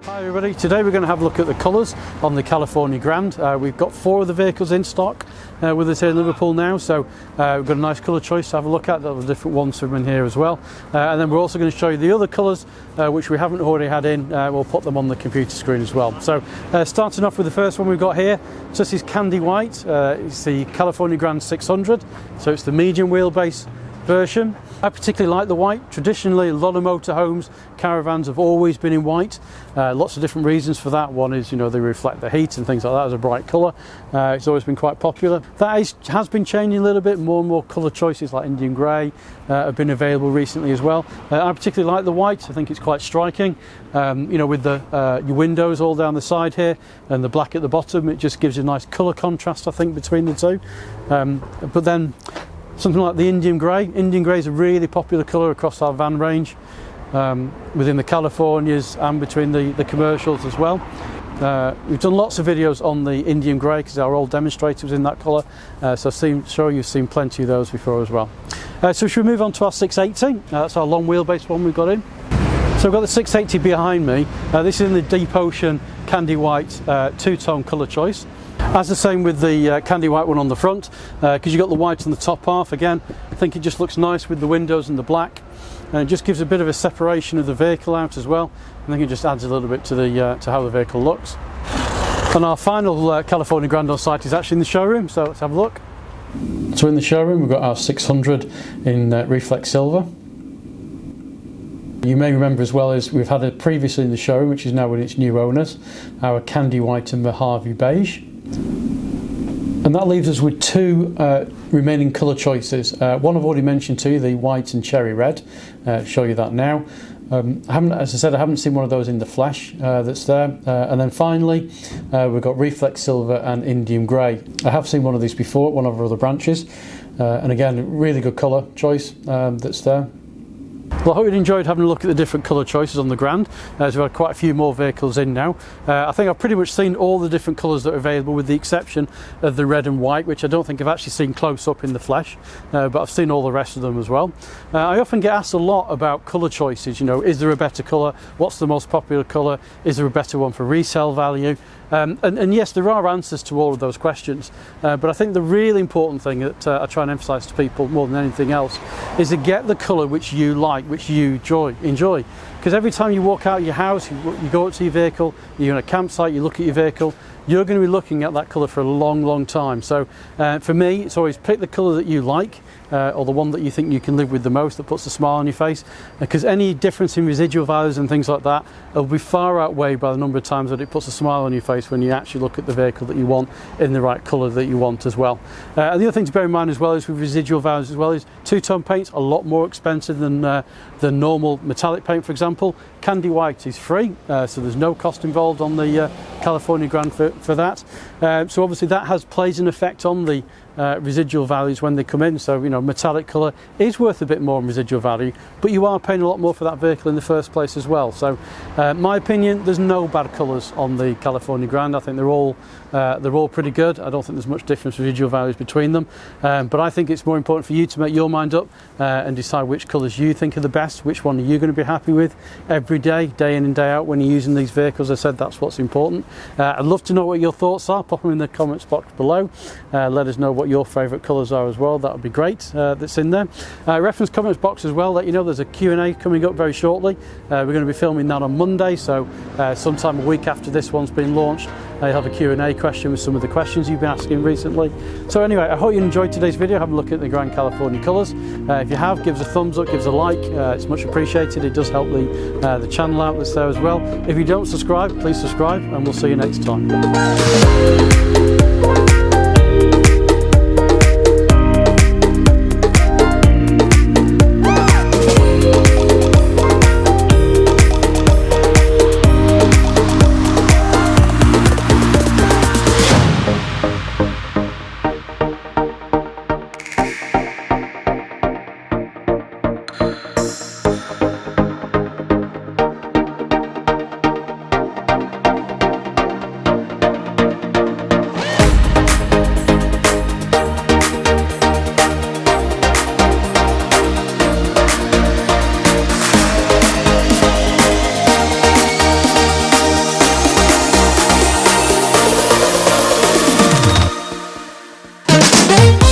Hi everybody, today we're going to have a look at the colours on the California Grand. We've got 4 of the vehicles in stock with us here in Liverpool now, so we've got a nice colour choice to have a look at. There are different ones from in here as well. And then we're also going to show you the other colours which we haven't already had in. We'll put them on the computer screen as well. So starting off with the first one we've got here, so this is Candy White. It's the California Grand 600, so it's the medium wheelbase version. I particularly like the white. Traditionally, a lot of motorhomes, caravans have always been in white. Lots of different reasons for that. One is, you know, they reflect the heat and things like that as a bright colour. It's always been quite popular. That has been changing a little bit. More and more colour choices like indium grey have been available recently as well. I particularly like the white. I think it's quite striking. You know, with the your windows all down the side here and the black at the bottom, it just gives you a nice colour contrast, I think, between the two. But then something like the indium grey. Indium grey is a really popular colour across our van range, within the Californias and between the commercials as well. We've done lots of videos on the indium grey because our old demonstrator was in that colour, so I'm sure you've seen plenty of those before as well. So should we move on to our 680? That's our long wheelbase one we've got in. So I've got the 680 behind me. This is in the Deep Ocean Candy White two-tone colour choice. As the same with the Candy White one on the front, because you've got the white on the top half. Again, I think it just looks nice with the windows and the black, and it just gives a bit of a separation of the vehicle out as well. I think it just adds a little bit to the to how the vehicle looks. And our final California Grand on site is actually in the showroom, so let's have a look. So in the showroom we've got our 600 in Reflex Silver. You may remember as well as we've had it previously in the showroom, which is now with its new owners, our Candy White and Mojave Beige. And that leaves us with 2 remaining colour choices. One I've already mentioned to you, the white and cherry red. Show you that now. As I said, I haven't seen one of those in the flesh that's there. And then finally, we've got Reflex Silver and Indium Grey. I have seen one of these before at one of our other branches. And again, really good colour choice that's there. Well, I hope you enjoyed having a look at the different colour choices on the Grand, as we've had quite a few more vehicles in now. I think I've pretty much seen all the different colours that are available, with the exception of the red and white, which I don't think I've actually seen close up in the flesh, but I've seen all the rest of them as well. I often get asked a lot about colour choices. You know, is there a better colour? What's the most popular colour? Is there a better one for resale value? And yes, there are answers to all of those questions, but I think the really important thing that I try and emphasise to people more than anything else is to get the colour which you like, which you enjoy. Because every time you walk out of your house, you go up to your vehicle, you're in a campsite, you look at your vehicle, you're going to be looking at that colour for a long time. So for me, it's always pick the colour that you like, or the one that you think you can live with the most, that puts a smile on your face, because any difference in residual values and things like that will be far outweighed by the number of times that it puts a smile on your face when you actually look at the vehicle that you want in the right colour that you want as well. And the other thing to bear in mind as well is with residual values as well is two-tone paint's a lot more expensive than normal metallic paint, for example. Candy White is free, so there's no cost involved on the California Grand for that. So obviously that plays an effect on the residual values when they come in. So, you know, metallic colour is worth a bit more in residual value, but you are paying a lot more for that vehicle in the first place as well. So my opinion, there's no bad colours on the California Grand. I think they're all pretty good. I don't think there's much difference in residual values between them, but I think it's more important for you to make your mind up and decide which colours you think are the best, which one are you going to be happy with every day, day in and day out when you're using these vehicles. As I said, that's what's important. I'd love to know what your thoughts are. Pop them in the comments box below. Let us know what your favourite colours are as well. That would be great. That's in there. Reference comments box as well. Let you know there's a Q&A coming up very shortly. We're going to be filming that on Monday, so sometime a week after this one's been launched, I have a Q&A question with some of the questions you've been asking recently. So anyway, I hope you enjoyed today's video. Have a look at the Grand California colours. If you have, give us a thumbs up, give us a like. It's much appreciated. It does help the channel out that's there as well. If you don't subscribe, please subscribe, and we'll see you next time. Bye.